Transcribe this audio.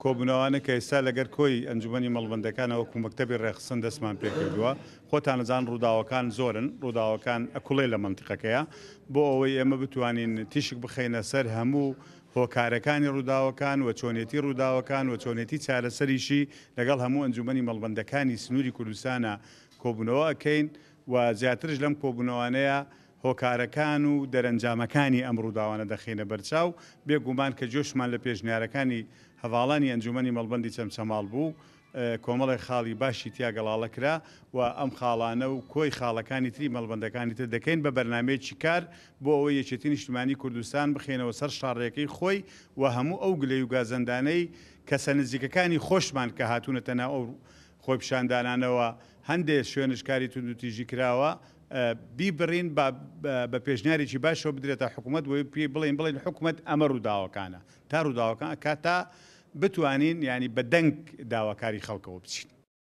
کۆبوونەوەوانە کە ئێستا لەگەر کۆی ئەنجومەنی مەڵبەندەکانەوە وەکو مەکتەبی ڕێخستن دەستمان پێ کردووە خۆتان نەزان ڕووداوەکان زۆرن ڕووداوەکان ئەکوڵێ لە منتیقەکەیە بۆ ئەوەی ئێمە بتوانین تیشک بخەینە سەر هەموو هۆکارەکانی ڕووداوەکان و چۆنێتی ڕووداوەکان و چۆنێتی چارەسەریشی لەگەڵ هەموو ئەنجومەنی مەڵبەندەکانی سنووری کوردستانە کۆبوونەوە ئەکەین و زیاترش لەم کۆبوونەوەانەیە هۆکارەکان و دەرەنجامەکانی ئەم ڕووداوانە دەخینە بەرچاو بێگومان کە جۆشمان لە پێشنیارەکانی هەواڵانی ئەنجومەنی مەڵبەندی چەمچەماڵ بوو کۆمەڵی خاڵی باشی تیا گەڵاڵە کرا و ئەم خاڵانە و کۆی خاڵەکانی تری مەڵبەندەکانی تر دەکەین بە بەرنامەیەکی کار بۆ ئەوەی یەکێتی نیشتیمانی کوردستان بخێنەوە سەر شاڕێکەکەی خۆی و هەموو ئەو گلەی و گازەندانەی کەسە نزیکەکانی خۆشمان کە هاتوونەتە ناو ئەو خۆی پیشاندانانەوە هەندێک شوێنشکاری تونند و تیژی کراوە بیبڕین بە پێشنیارێکی باشەوە بدرێتە حکوومەت و پێی بڵێن حکوومەت ئەمە ڕووداوەکانە تا ڕووداوەکان تا بتوانین ینی بە دەنگ داواکاری خەڵکەوە بچین.